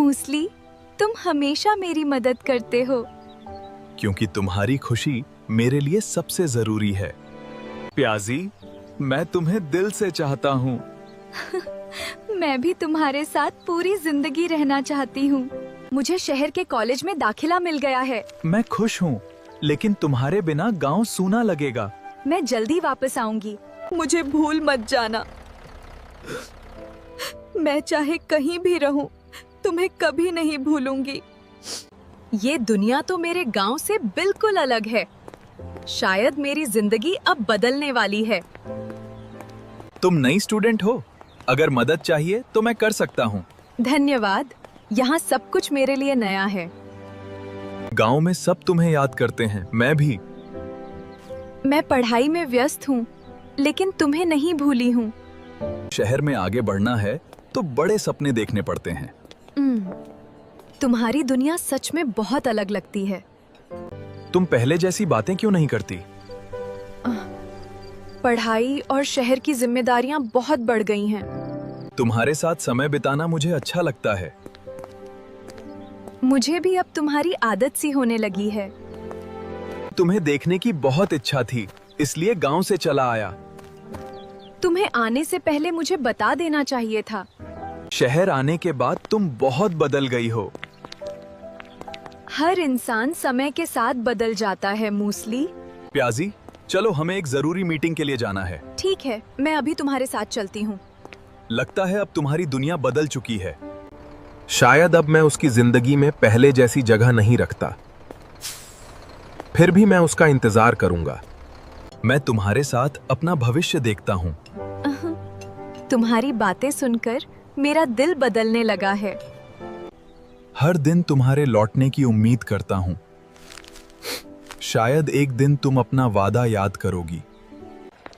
मूसली, तुम हमेशा मेरी मदद करते हो। क्योंकि तुम्हारी खुशी मेरे लिए सबसे जरूरी है। प्याजी, मैं तुम्हें दिल से चाहता हूँ। मैं भी तुम्हारे साथ पूरी जिंदगी रहना चाहती हूँ। मुझे शहर के कॉलेज में दाखिला मिल गया है। मैं खुश हूँ, लेकिन तुम्हारे बिना गांव सूना लगेगा। मैं जल्दी वापस आऊंगी। मुझे भूल मत जाना। मैं चाहे कहीं भी रहूं, तुम्हें कभी नहीं भूलूंगी। ये दुनिया तो मेरे गांव से बिल्कुल अलग है। शायद मेरी जिंदगी अब बदलने वाली है। तुम नई स्टूडेंट हो, अगर मदद चाहिए तो मैं कर सकता हूँ। धन्यवाद। यहाँ सब कुछ मेरे लिए नया है। गांव में सब तुम्हें याद करते हैं, मैं भी। मैं पढ़ाई में व्यस्त हूँ, लेकिन तुम्हें नहीं भूली हूँ। शहर में आगे बढ़ना है तो बड़े सपने देखने पड़ते हैं। तुम्हारी दुनिया सच में बहुत अलग लगती है। तुम पहले जैसी बातें क्यों नहीं करती? पढ़ाई और शहर की जिम्मेदारियां बहुत बढ़ गई हैं। तुम्हारे साथ समय बिताना मुझे अच्छा लगता है। मुझे भी अब तुम्हारी आदत सी होने लगी है। तुम्हें देखने की बहुत इच्छा थी, इसलिए गांव से चला आया। तुम्हें आने से पहले मुझे बता देना चाहिए था। शहर आने के बाद तुम बहुत बदल गई हो। हर इंसान समय के साथ बदल जाता है मूसली। प्याजी, चलो हमें एक जरूरी मीटिंग के लिए जाना है। ठीक है, मैं अभी तुम्हारे साथ चलती हूँ। लगता है अब तुम्हारी दुनिया बदल चुकी है। शायद अब मैं उसकी जिंदगी में पहले जैसी जगह नहीं रखता। फिर भी मैं उसका इंतजार करूंगा। मैं तुम्हारे साथ अपना भविष्य देखता हूँ। तुम्हारी बातें सुनकर मेरा दिल बदलने लगा है। हर दिन तुम्हारे लौटने की उम्मीद करता हूँ। शायद एक दिन तुम अपना वादा याद करोगी।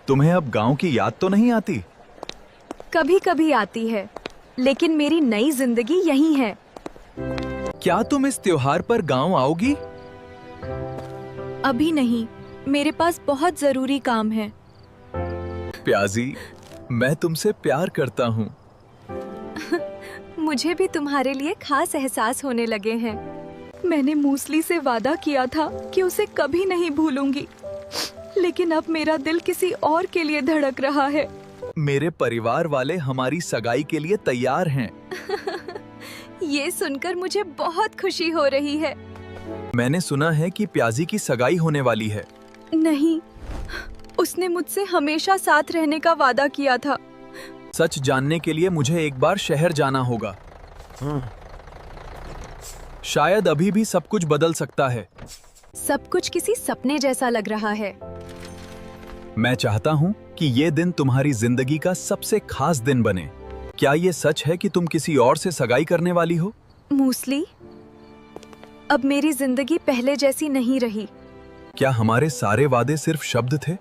तुम्हें अब गांव की याद तो नहीं आती? कभी कभी आती है, लेकिन मेरी नई जिंदगी यही है। क्या तुम इस त्योहार पर गांव आओगी? अभी नहीं, मेरे पास बहुत जरूरी काम है। प्याजी, मैं तुमसे प्यार करता हूँ। मुझे भी तुम्हारे लिए खास एहसास होने लगे हैं। मैंने मूसली से वादा किया था कि उसे कभी नहीं भूलूंगी, लेकिन अब मेरा दिल किसी और के लिए धड़क रहा है। मेरे परिवार वाले हमारी सगाई के लिए तैयार हैं। ये सुनकर मुझे बहुत खुशी हो रही है। मैंने सुना है कि प्याजी की सगाई होने वाली है। नहीं, उसने मुझसे हमेशा साथ रहने का वादा किया था। सच जानने के लिए मुझे एक बार शहर जाना होगा। शायद अभी भी सब कुछ बदल सकता है। सब कुछ किसी सपने जैसा लग रहा है। मैं चाहता हूँ कि ये दिन तुम्हारी जिंदगी का सबसे खास दिन बने। क्या ये सच है कि तुम किसी और से सगाई करने वाली हो? मूसली, अब मेरी जिंदगी पहले जैसी नहीं रही। क्या हमारे सारे वादे सिर्फ शब्द थे?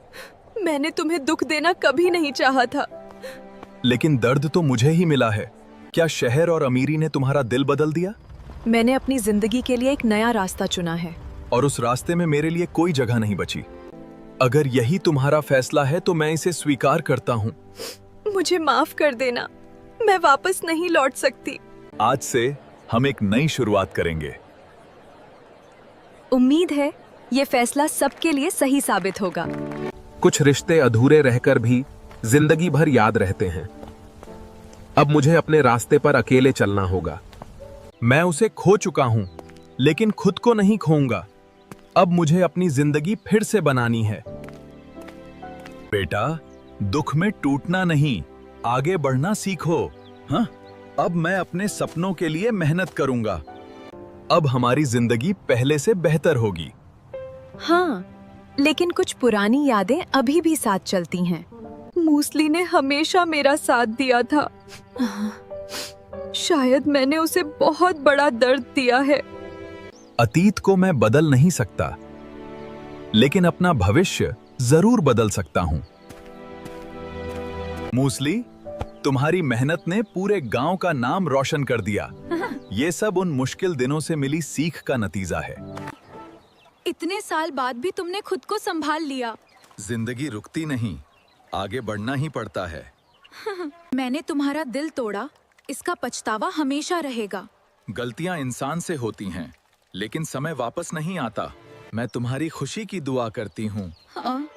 मैंने तुम्हें दुख देना कभी नहीं चाहा था। लेकिन दर्द तो मुझे ही मिला है। क्या शहर और अमीरी ने तुम्हारा दिल बदल दिया? मैंने अपनी जिंदगी के लिए एक नया रास्ता चुना है। और उस रास्ते में मेरे लिए कोई जगह नहीं बची। अगर यही तुम्हारा फैसला है तो मैं इसे स्वीकार करता हूँ। मुझे माफ कर देना, मैं वापस नहीं लौट सकती। आज से हम एक नई शुरुआत करेंगे। उम्मीद है ये फैसला सबके लिए सही साबित होगा। कुछ रिश्ते अधूरे रहकर भी जिंदगी भर याद रहते हैं। अब मुझे अपने रास्ते पर अकेले चलना होगा। मैं उसे खो चुका हूँ, लेकिन खुद को नहीं खोऊंगा। अब मुझे अपनी जिंदगी फिर से बनानी है। बेटा, दुख में टूटना नहीं, आगे बढ़ना सीखो। हाँ, अब मैं अपने सपनों के लिए मेहनत करूंगा। अब हमारी जिंदगी पहले से बेहतर होगी। हाँ, लेकिन कुछ पुरानी यादें अभी भी साथ चलती हैं। मूसली ने हमेशा मेरा साथ दिया था। शायद मैंने उसे बहुत बड़ा दर्द दिया है। अतीत को मैं बदल नहीं सकता, लेकिन अपना भविष्य जरूर बदल सकता हूं। मूसली, तुम्हारी मेहनत ने पूरे गांव का नाम रोशन कर दिया। ये सब उन मुश्किल दिनों से मिली सीख का नतीजा है। इतने साल बाद भी तुमने खुद को संभाल लिया। जिंदगी रुकती नहीं, आगे बढ़ना ही पड़ता है। मैंने तुम्हारा दिल तोड़ा, इसका पछतावा हमेशा रहेगा। गलतियां इंसान से होती हैं, लेकिन समय वापस नहीं आता। मैं तुम्हारी खुशी की दुआ करती हूँ। हाँ,